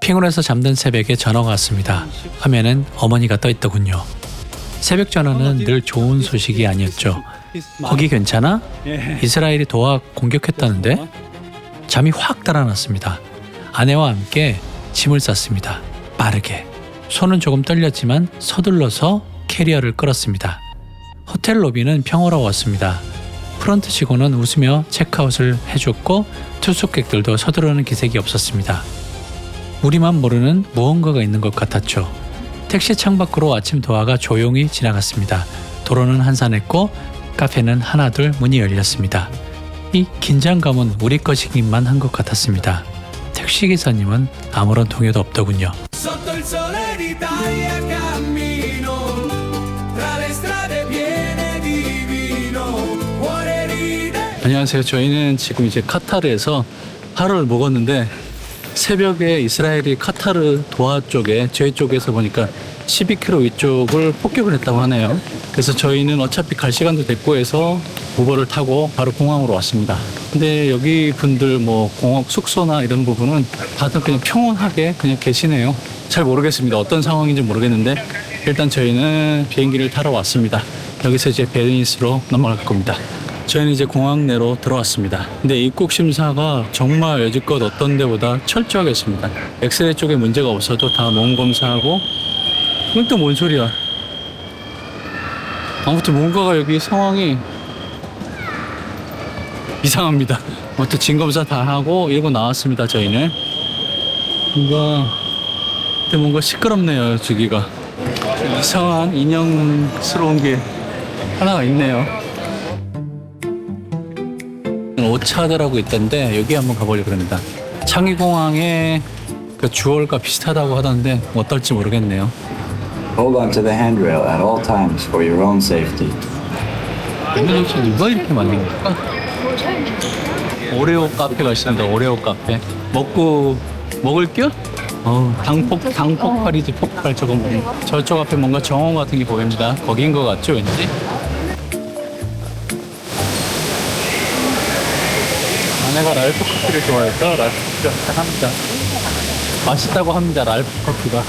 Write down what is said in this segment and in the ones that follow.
피곤해서 잠든 새벽에 전화가 왔습니다. 화면엔 어머니가 떠 있더군요. 새벽 전화는 늘 좋은 소식이 아니었죠. 거기 괜찮아? 이스라엘이 도하 공격했다는데? 잠이 확 달아났습니다. 아내와 함께 짐을 쌌습니다. 빠르게. 손은 조금 떨렸지만 서둘러서 캐리어를 끌었습니다. 호텔 로비는 평화로웠습니다. 프런트 직원은 웃으며 체크아웃을 해줬고 투숙객들도 서두르는 기색이 없었습니다. 우리만 모르는 무언가가 있는 것 같았죠. 택시 창밖으로 아침 도하가 조용히 지나갔습니다. 도로는 한산했고 카페는 하나둘 문이 열렸습니다. 이 긴장감은 우리 것이기만 한 것 같았습니다. 택시기사님은 아무런 동요도 없더군요. 안녕하세요. 저희는 지금 이제 카타르에서 하루를 묵었는데 새벽에 이스라엘이 카타르 도하 쪽에 저희 쪽에서 보니까 12km 위쪽을 폭격을 했다고 하네요. 그래서 저희는 어차피 갈 시간도 됐고 해서 우버를 타고 바로 공항으로 왔습니다. 근데 여기 분들 뭐 공항 숙소나 이런 부분은 다들 그냥 평온하게 그냥 계시네요. 잘 모르겠습니다. 어떤 상황인지 모르겠는데 일단 저희는 비행기를 타러 왔습니다. 여기서 이제 베니스로 넘어갈 겁니다. 저희는 이제 공항 내로 들어왔습니다. 근데 입국 심사가 정말 여지껏 어떤 데보다 철저하게 했습니다. 엑스레이 쪽에 문제가 없어도 다 몸 검사하고. 이건 또 뭔 소리야? 아무튼 뭔가가 여기 상황이 이상합니다. 아무튼 진검사 다 하고 이러고 나왔습니다. 저희는 뭔가 시끄럽네요. 저기가 이상한 인형스러운 게 하나가 있네요. 오차드라고 있던데 여기 한번 가보려고 합니다. 창의공항의 그 주얼과 비슷하다고 하던데 어떨지 모르겠네요. Hold on to the handrail at all times for your own safety. 이거 누가 이렇게 만든 걸까? 오레오 카페가 있습니다. 오레오 카페. 먹을 겨? 당폭발이지 폭발. 저거 뭐. 저쪽 앞에 뭔가 정원 같은 게 보입니다. 거긴 것 같죠 왠지? 아내가 랄프 커피를 좋아해서 랄프 커피를 합니다. 맛있다고 합니다. 랄프 커피가.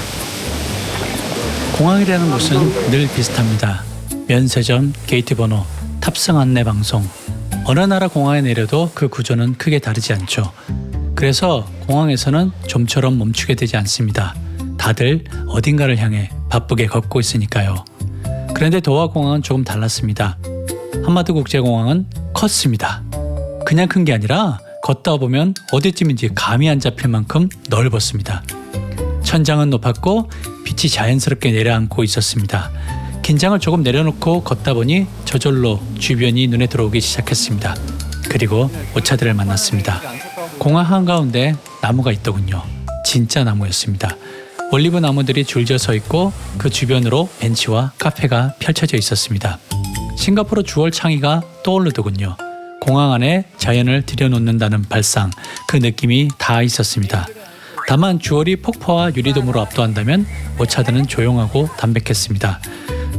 공항이라는 곳은 늘 비슷합니다. 면세점, 게이트 번호, 탑승 안내 방송. 어느 나라 공항에 내려도 그 구조는 크게 다르지 않죠. 그래서 공항에서는 좀처럼 멈추게 되지 않습니다. 다들 어딘가를 향해 바쁘게 걷고 있으니까요. 그런데 도하 공항은 조금 달랐습니다. 한마드 국제공항은 컸습니다. 그냥 큰 게 아니라 걷다 보면 어디쯤인지 감이 안 잡힐 만큼 넓었습니다. 천장은 높았고 빛이 자연스럽게 내려앉고 있었습니다. 긴장을 조금 내려놓고 걷다 보니 저절로 주변이 눈에 들어오기 시작했습니다. 그리고 오차들을 만났습니다. 공항 한가운데 나무가 있더군요. 진짜 나무였습니다. 올리브 나무들이 줄져 서 있고 그 주변으로 벤치와 카페가 펼쳐져 있었습니다. 싱가포르 주얼 창의가 떠오르더군요. 공항 안에 자연을 들여놓는다는 발상, 그 느낌이 다 있었습니다. 다만 주얼이 폭포와 유리돔으로 압도한다면 오차드는 조용하고 담백했습니다.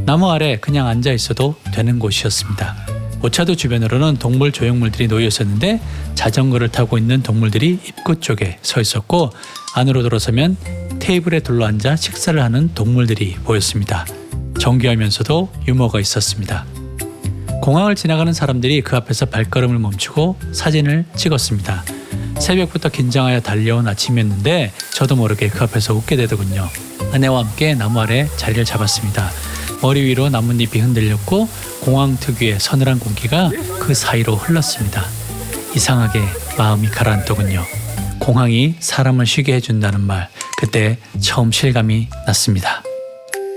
나무 아래 그냥 앉아 있어도 되는 곳이었습니다. 오차드 주변으로는 동물 조형물들이 놓여 있었는데 자전거를 타고 있는 동물들이 입구 쪽에 서 있었고 안으로 들어서면 테이블에 둘러앉아 식사를 하는 동물들이 보였습니다. 정교하면서도 유머가 있었습니다. 공항을 지나가는 사람들이 그 앞에서 발걸음을 멈추고 사진을 찍었습니다. 새벽부터 긴장하여 달려온 아침이었는데 저도 모르게 그 앞에서 웃게 되더군요. 아내와 함께 나무 아래 자리를 잡았습니다. 머리 위로 나뭇잎이 흔들렸고 공항 특유의 서늘한 공기가 그 사이로 흘렀습니다. 이상하게 마음이 가라앉더군요. 공항이 사람을 쉬게 해준다는 말, 그때 처음 실감이 났습니다.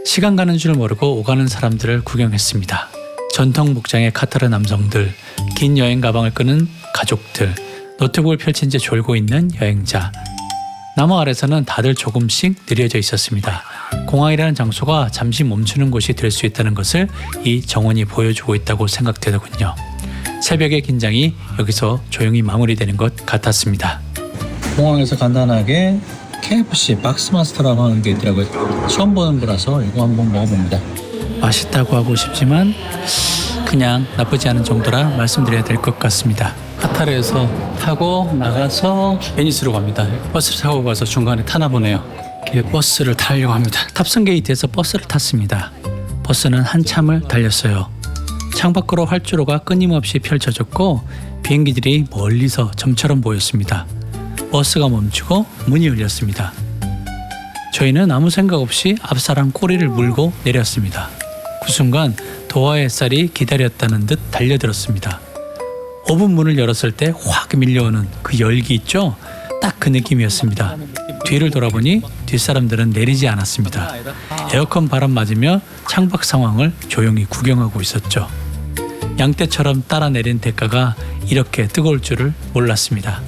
시간 가는 줄 모르고 오가는 사람들을 구경했습니다. 전통 복장의 카타르 남성들, 긴 여행 가방을 끄는 가족들, 노트북을 펼친 채 졸고 있는 여행자. 나무 아래서는 다들 조금씩 느려져 있었습니다. 공항이라는 장소가 잠시 멈추는 곳이 될 수 있다는 것을 이 정원이 보여주고 있다고 생각되더군요. 새벽의 긴장이 여기서 조용히 마무리되는 것 같았습니다. 공항에서 간단하게 KFC 박스마스터라고 하는 게 있더라고요. 처음 보는 거라서 이거 한번 먹어봅니다. 맛있다고 하고 싶지만 그냥 나쁘지 않은 정도라 말씀드려야 될 것 같습니다. 카타르에서 타고 나가서 베니스로 갑니다. 버스를 타고 가서 중간에 타나 보네요. 버스를 타려고 합니다. 탑승 게이트에서 버스를 탔습니다. 버스는 한참을 달렸어요. 창밖으로 활주로가 끊임없이 펼쳐졌고 비행기들이 멀리서 점처럼 보였습니다. 버스가 멈추고 문이 열렸습니다. 저희는 아무 생각 없이 앞사람 꼬리를 물고 내렸습니다. 그 순간 도하의 햇살이 기다렸다는 듯 달려들었습니다. 5분 문을 열었을 때 확 밀려오는 그 열기 있죠? 딱 그 느낌이었습니다. 뒤를 돌아보니 뒷사람들은 내리지 않았습니다. 에어컨 바람 맞으며 창밖 상황을 조용히 구경하고 있었죠. 양떼처럼 따라 내린 대가가 이렇게 뜨거울 줄을 몰랐습니다.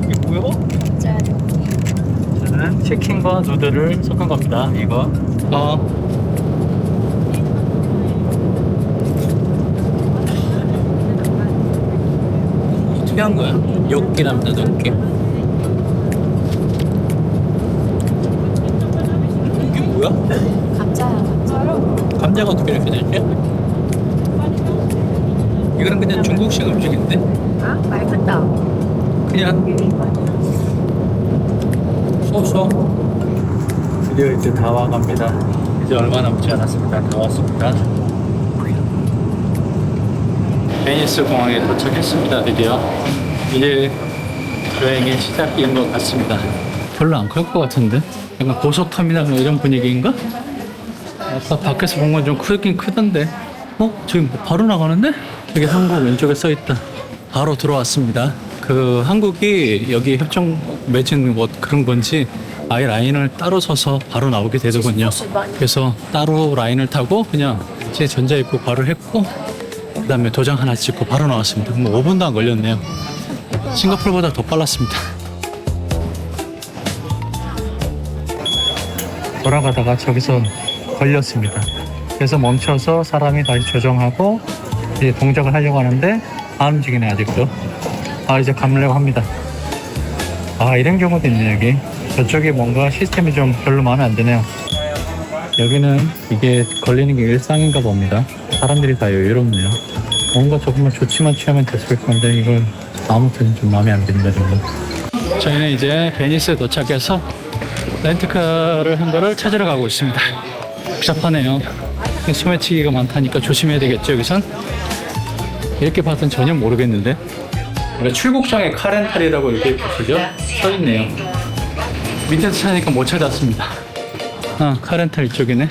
이게 뭐야? 저는 치킨과 누들을 섞은 겁니다. 이거. 특이한 거야. 육기랍니다. 육기. 이게 뭐야? 감자야, 감자. 감자가 어떻게 이렇게 되지? 이거는 그냥 중국식 음식인데? 아, 맑았다. 그냥 소소. 드디어 이제 다 와갑니다. 이제 얼마 남지 않았습니다. 다 왔습니다. 베니스 공항에 도착했습니다. 드디어 이제 여행의 시작인 것 같습니다. 별로 안 클 것 같은데? 약간 고속터미널 이런 분위기인가? 아까 밖에서 본 건 좀 크긴 크던데. 지금 바로 나가는데? 여기 한국 왼쪽에 써있다. 바로 들어왔습니다. 그 한국이 여기 협정 맺은 뭐 그런 건지 아예 라인을 따로 서서 바로 나오게 되더군요. 그래서 따로 라인을 타고 그냥 제 전자입국 바로 했고 그 다음에 도장 하나 찍고 바로 나왔습니다. 뭐 5분도 안 걸렸네요. 싱가포르보다 더 빨랐습니다. 돌아가다가 저기서 걸렸습니다. 그래서 멈춰서 사람이 다시 조정하고 이제 동작을 하려고 하는데 안 움직이네 아직도. 이제 감으려고 합니다. 이런 경우도 있네 여기. 저쪽에 뭔가 시스템이 좀 별로 마음에 안 드네요. 여기는 이게 걸리는 게 일상인가 봅니다. 사람들이 다 여유롭네요. 뭔가 조금만 조치만 취하면 됐을 건데 이걸 아무튼 좀 마음에 안 듭니다. 정말. 저희는 이제 베니스에 도착해서 렌트카를 한 거를 찾으러 가고 있습니다. 복잡하네요. 소매치기가 많다니까 조심해야 되겠죠 여기선? 이렇게 봐선 전혀 모르겠는데. 그러니까 출국장에 카렌탈이라고 이렇게 그죠? 써있네요. 밑에서 찾으니까 못 찾았습니다. 카렌탈 이쪽이네.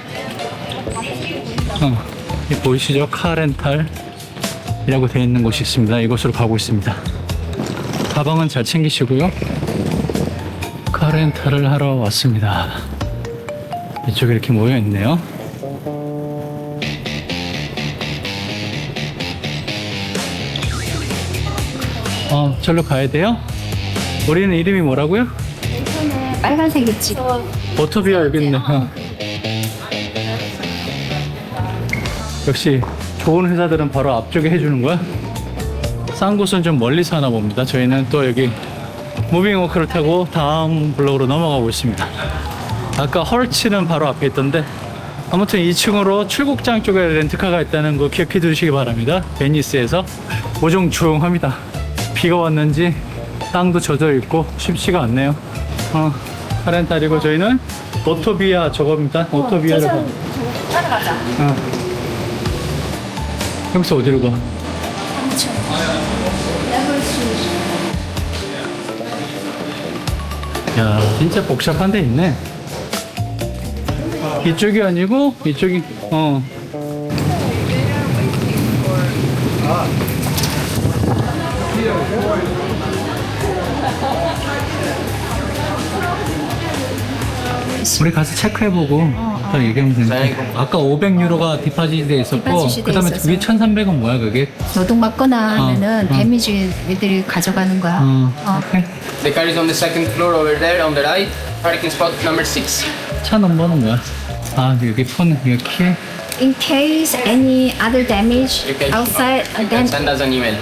이 보이시죠? 카렌탈이라고 되어 있는 곳이 있습니다. 이곳으로 가고 있습니다. 가방은 잘 챙기시고요. 카렌탈을 하러 왔습니다. 이쪽에 이렇게 모여 있네요. 절로 가야 돼요? 우리는 이름이 뭐라고요? 빨간색 있지. 오토비아 여기 있네. 역시 좋은 회사들은 바로 앞쪽에 해주는 거야? 싼 곳은 좀 멀리서 하나 봅니다. 저희는 또 여기 무빙워크를 타고 다음 블록으로 넘어가고 있습니다. 아까 헐츠는 바로 앞에 있던데 아무튼 2층으로 출국장 쪽에 렌트카가 있다는 거 기억해 두시기 바랍니다. 베니스에서 모종조용합니다. 비가 왔는지 땅도 젖어 있고 쉽지가 않네요. 카렌탈이고 저희는 오토비아 저겁니다. 오토비아를 따라가자. 여기서 어디로 가? 야, 진짜 복잡한 데 있네. 이쪽이 아니고 이쪽이 우리 가서 체크해보고 딱 얘기하면 되니까. 아까 500유로가 디파짓이 돼 있었고 디파짓이 그 다음에 돼 그게 1,300은 뭐야 그게? 노동 받거나 하면은 데미지 애들이 가져가는 거야. 오케이. The car is on the second floor over there on the right. Parking spot number 6. 차 넘버는 뭐야? 여기 폰 여기 키. In case any other damage You can, outside, you then can send us an email.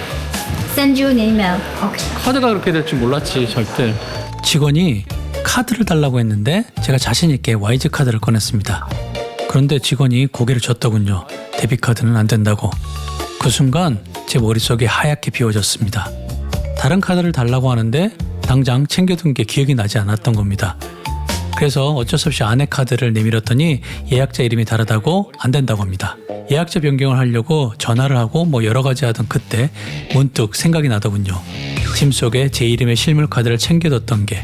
send you an email. Okay. 카드가 그렇게 될 줄 몰랐지 절대. 직원이 카드를 달라고 했는데 제가 자신 있게 YG 카드를 꺼냈습니다. 그런데 직원이 고개를 젓더군요. 데뷔 카드는 안 된다고. 그 순간 제 머릿속이 하얗게 비워졌습니다. 다른 카드를 달라고 하는데 당장 챙겨둔 게 기억이 나지 않았던 겁니다. 그래서 어쩔 수 없이 아내 카드를 내밀었더니 예약자 이름이 다르다고 안 된다고 합니다. 예약자 변경을 하려고 전화를 하고 뭐 여러 가지 하던 그때 문득 생각이 나더군요. 짐 속에 제 이름의 실물 카드를 챙겨뒀던 게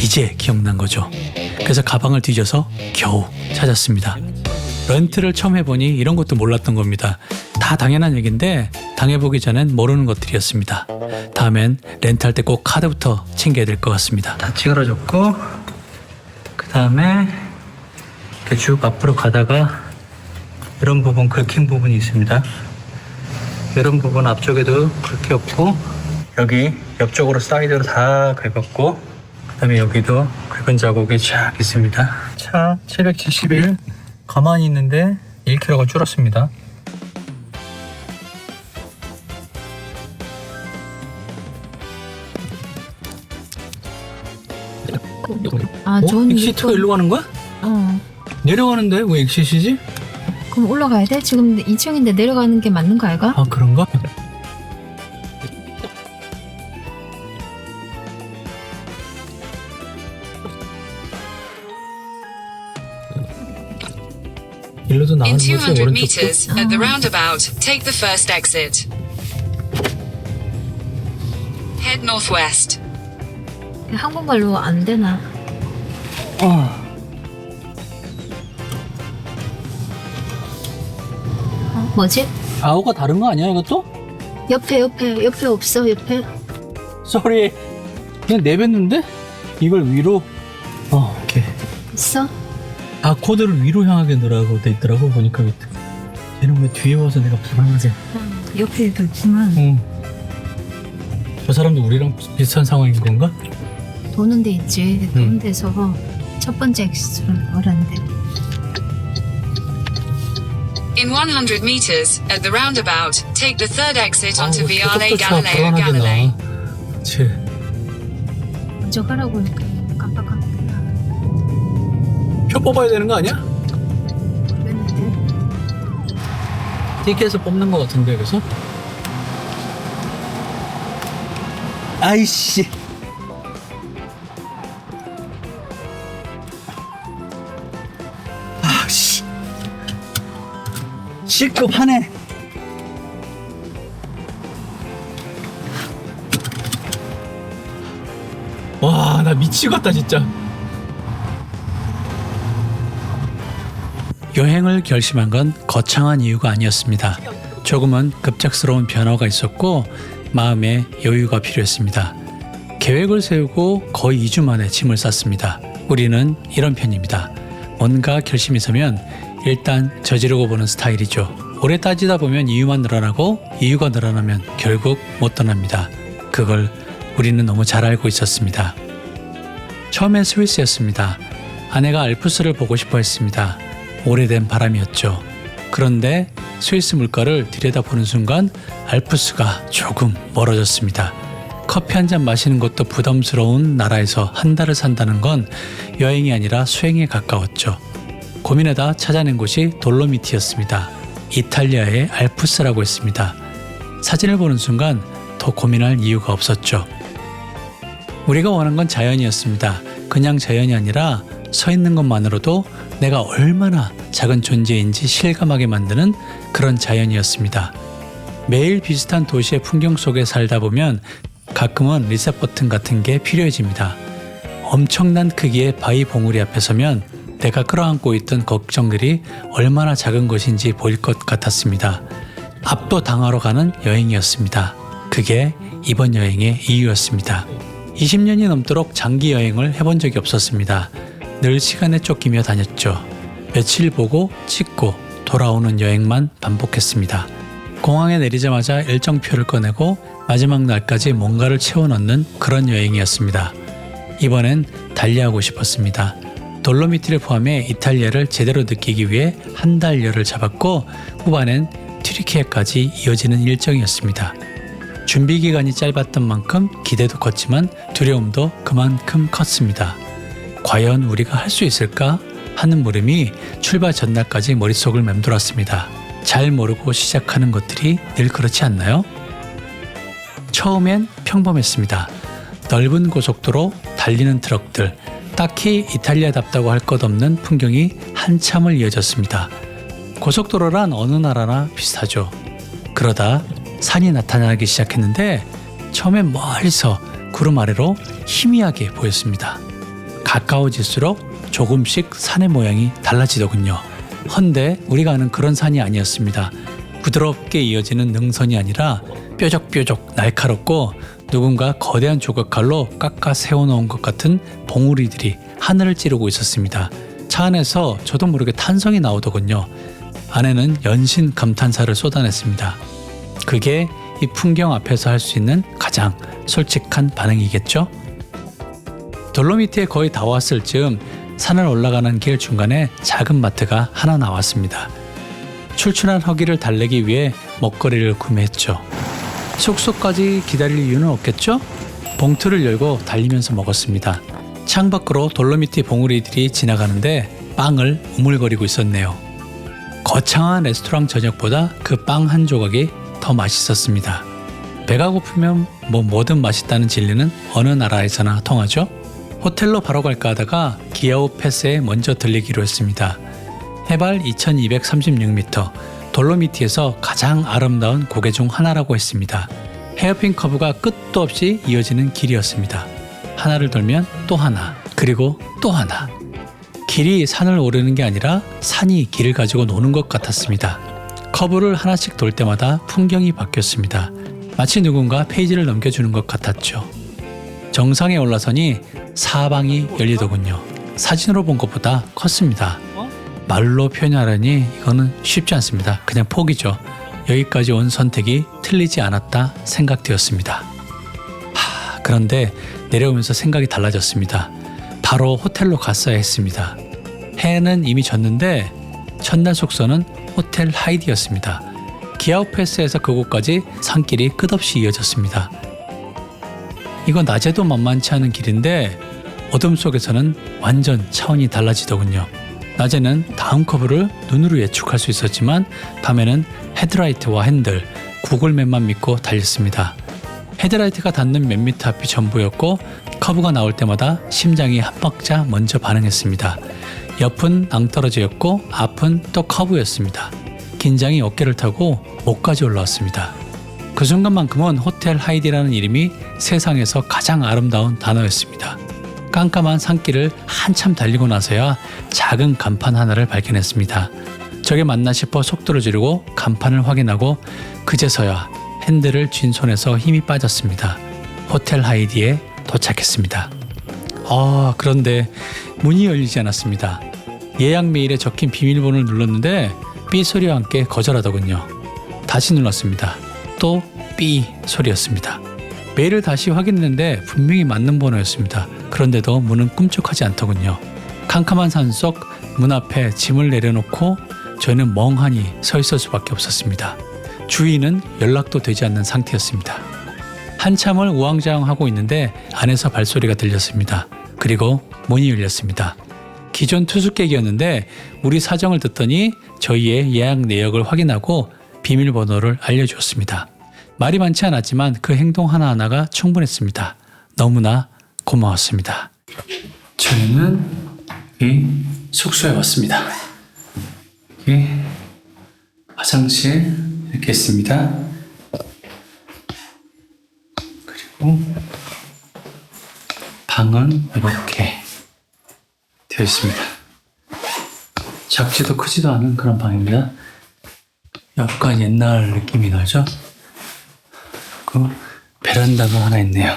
이제 기억난 거죠. 그래서 가방을 뒤져서 겨우 찾았습니다. 렌트를 처음 해보니 이런 것도 몰랐던 겁니다. 다 당연한 얘기인데 당해보기 전엔 모르는 것들이었습니다. 다음엔 렌트할 때 꼭 카드부터 챙겨야 될 것 같습니다. 다 찌그러졌고 그 다음에 이렇게 쭉 앞으로 가다가 이런 부분 긁힌 부분이 있습니다. 이런 부분 앞쪽에도 긁혔고 여기 옆쪽으로 사이드로 다 긁었고 그 다음에 여기도 긁은 자국이 쫙 있습니다. 차 771 가만히 있는데 1km가 줄었습니다. 아, 좋은 엑시트가 일로 가는 거야? 어. 내려가는데 왜 엑시트지? 그럼 올라가야 돼? 지금 2층인데 내려가는 게 맞는 거 아이가? 아 그런가? 일로도 In 나가는 거지 200 오른쪽도? meters, at the roundabout, take the first exit. Head northwest. 한국말로 안 되나? 아, 뭐지? 아우가 다른 거 아니야 이것도? 옆에 없어 옆에. 쏘리 그냥 내뱉는데? 이걸 위로 이렇게 있어? 아 코드를 위로 향하게 넣으라고 돼 있더라고 보니까 밑에. 얘는 왜 뒤에 와서 내가 불안하게. 옆에도 있지만 응. 저 사람도 우리랑 비슷한 상황인 건가? 도는 데 있지. 도는 데서 첫 번째 엑스트를 말하는데. In 100 meters, at the roundabout, take the third exit onto Viale 차 Galileo 불안하게 Galilei. 나와. 그치. 먼저 가라고 이렇게 깜빡깜빡 표 뽑아야 되는 거 아니야? 그랬는데. 티켓에서 뽑는 거 같은데 그래서? 아이씨. 아씨. C급 하네. 와, 나 미치겠다 진짜. 여행을 결심한 건 거창한 이유가 아니었습니다. 조금은 급작스러운 변화가 있었고 마음에 여유가 필요했습니다. 계획을 세우고 거의 2주 만에 짐을 쌌습니다. 우리는 이런 편입니다. 뭔가 결심이 서면 일단 저지르고 보는 스타일이죠. 오래 따지다 보면 이유만 늘어나고 이유가 늘어나면 결국 못 떠납니다. 그걸 우리는 너무 잘 알고 있었습니다. 처음엔 스위스였습니다. 아내가 알프스를 보고 싶어 했습니다. 오래된 바람이었죠. 그런데 스위스 물가를 들여다보는 순간 알프스가 조금 멀어졌습니다. 커피 한 잔 마시는 것도 부담스러운 나라에서 한 달을 산다는 건 여행이 아니라 수행에 가까웠죠. 고민하다 찾아낸 곳이 돌로미티였습니다. 이탈리아의 알프스라고 했습니다. 사진을 보는 순간 더 고민할 이유가 없었죠. 우리가 원한 건 자연이었습니다. 그냥 자연이 아니라 서 있는 것만으로도 내가 얼마나 작은 존재인지 실감하게 만드는 그런 자연이었습니다. 매일 비슷한 도시의 풍경 속에 살다 보면 가끔은 리셋 버튼 같은 게 필요해집니다. 엄청난 크기의 바위 봉우리 앞에 서면 내가 끌어안고 있던 걱정들이 얼마나 작은 것인지 보일 것 같았습니다. 압도당하러 가는 여행이었습니다. 그게 이번 여행의 이유였습니다. 20년이 넘도록 장기 여행을 해본 적이 없었습니다. 늘 시간에 쫓기며 다녔죠. 며칠 보고 찍고 돌아오는 여행만 반복했습니다. 공항에 내리자마자 일정표를 꺼내고 마지막 날까지 뭔가를 채워넣는 그런 여행이었습니다. 이번엔 달리하고 싶었습니다. 돌로미티를 포함해 이탈리아를 제대로 느끼기 위해 한 달여를 잡았고 후반엔 튀르키예까지 이어지는 일정이었습니다. 준비 기간이 짧았던 만큼 기대도 컸지만 두려움도 그만큼 컸습니다. 과연 우리가 할 수 있을까 하는 물음이 출발 전날까지 머릿속을 맴돌았습니다. 잘 모르고 시작하는 것들이 늘 그렇지 않나요? 처음엔 평범했습니다. 넓은 고속도로, 달리는 트럭들, 딱히 이탈리아답다고 할 것 없는 풍경이 한참을 이어졌습니다. 고속도로란 어느 나라나 비슷하죠. 그러다 산이 나타나기 시작했는데 처음엔 멀리서 구름 아래로 희미하게 보였습니다. 가까워질수록 조금씩 산의 모양이 달라지더군요. 헌데 우리가 아는 그런 산이 아니었습니다. 부드럽게 이어지는 능선이 아니라 뾰족뾰족 날카롭고 누군가 거대한 조각칼로 깎아 세워놓은 것 같은 봉우리들이 하늘을 찌르고 있었습니다. 차 안에서 저도 모르게 탄성이 나오더군요. 아내는 연신 감탄사를 쏟아냈습니다. 그게 이 풍경 앞에서 할 수 있는 가장 솔직한 반응이겠죠? 돌로미티에 거의 다 왔을 즈음 산을 올라가는 길 중간에 작은 마트가 하나 나왔습니다. 출출한 허기를 달래기 위해 먹거리를 구매했죠. 숙소까지 기다릴 이유는 없겠죠? 봉투를 열고 달리면서 먹었습니다. 창밖으로 돌로미티 봉우리들이 지나가는데 빵을 우물거리고 있었네요. 거창한 레스토랑 저녁보다 그 빵 한 조각이 더 맛있었습니다. 배가 고프면 뭐든 맛있다는 진리는 어느 나라에서나 통하죠? 호텔로 바로 갈까 하다가 기아오 패스에 먼저 들리기로 했습니다. 해발 2236m, 돌로미티에서 가장 아름다운 고개 중 하나라고 했습니다. 헤어핀 커브가 끝도 없이 이어지는 길이었습니다. 하나를 돌면 또 하나, 그리고 또 하나. 길이 산을 오르는 게 아니라 산이 길을 가지고 노는 것 같았습니다. 커브를 하나씩 돌 때마다 풍경이 바뀌었습니다. 마치 누군가 페이지를 넘겨주는 것 같았죠. 정상에 올라서니 사방이 열리더군요. 사진으로 본 것보다 컸습니다. 말로 표현하려니 이거는 쉽지 않습니다. 그냥 포기죠. 여기까지 온 선택이 틀리지 않았다 생각되었습니다. 그런데 내려오면서 생각이 달라졌습니다. 바로 호텔로 갔어야 했습니다. 해는 이미 졌는데 첫날 숙소는 호텔 하이디였습니다. 기아오패스에서 그곳까지 산길이 끝없이 이어졌습니다. 이건 낮에도 만만치 않은 길인데 어둠 속에서는 완전 차원이 달라지더군요. 낮에는 다음 커브를 눈으로 예측할 수 있었지만 밤에는 헤드라이트와 핸들, 구글맵만 믿고 달렸습니다. 헤드라이트가 닿는 몇 미터 앞이 전부였고 커브가 나올 때마다 심장이 한 박자 먼저 반응했습니다. 옆은 낭떠러지였고 앞은 또 커브였습니다. 긴장이 어깨를 타고 목까지 올라왔습니다. 그 순간만큼은 호텔 하이디라는 이름이 세상에서 가장 아름다운 단어였습니다. 깜깜한 산길을 한참 달리고 나서야 작은 간판 하나를 발견했습니다. 저게 맞나 싶어 속도를 줄이고 간판을 확인하고 그제서야 핸들을 쥔 손에서 힘이 빠졌습니다. 호텔 하이디에 도착했습니다. 그런데 문이 열리지 않았습니다. 예약 메일에 적힌 비밀번호를 눌렀는데 삐 소리와 함께 거절하더군요. 다시 눌렀습니다. 또 삐 소리였습니다. 메일을 다시 확인했는데 분명히 맞는 번호였습니다. 그런데도 문은 꿈쩍하지 않더군요. 캄캄한 산속 문 앞에 짐을 내려놓고 저는 멍하니 서 있을 수밖에 없었습니다. 주인은 연락도 되지 않는 상태였습니다. 한참을 우왕좌왕하고 있는데 안에서 발소리가 들렸습니다. 그리고 문이 열렸습니다. 기존 투숙객이었는데 우리 사정을 듣더니 저희의 예약 내역을 확인하고 비밀번호를 알려주었습니다. 말이 많지 않았지만 그 행동 하나하나가 충분했습니다. 너무나 고마웠습니다. 저희는 이 숙소에 왔습니다. 여기 화장실 이렇게 있습니다. 그리고 방은 이렇게 되어 있습니다. 작지도 크지도 않은 그런 방입니다. 약간 옛날 느낌이 나죠? 그 베란다가 하나 있네요.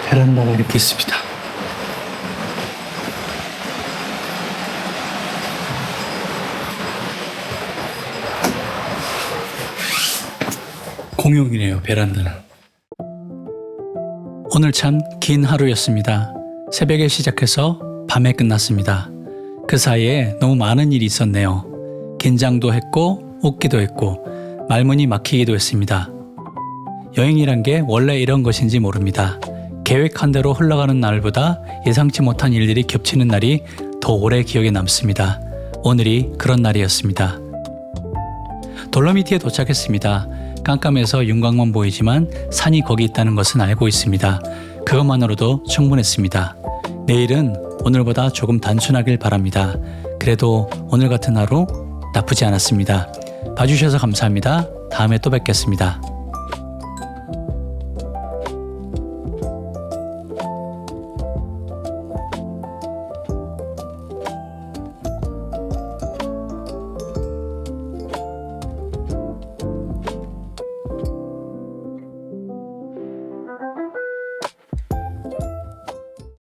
베란다가 이렇게 있습니다. 공용이네요, 베란다는. 오늘 참 긴 하루였습니다. 새벽에 시작해서 밤에 끝났습니다. 그 사이에 너무 많은 일이 있었네요. 긴장도 했고 웃기도 했고 말문이 막히기도 했습니다. 여행이란 게 원래 이런 것인지 모릅니다. 계획한 대로 흘러가는 날보다 예상치 못한 일들이 겹치는 날이 더 오래 기억에 남습니다. 오늘이 그런 날이었습니다. 돌로미티에 도착했습니다. 깜깜해서 윤곽만 보이지만 산이 거기 있다는 것은 알고 있습니다. 그것만으로도 충분했습니다. 내일은 오늘보다 조금 단순하길 바랍니다. 그래도 오늘 같은 하루 나쁘지 않았습니다. 봐주셔서 감사합니다. 다음에 또 뵙겠습니다.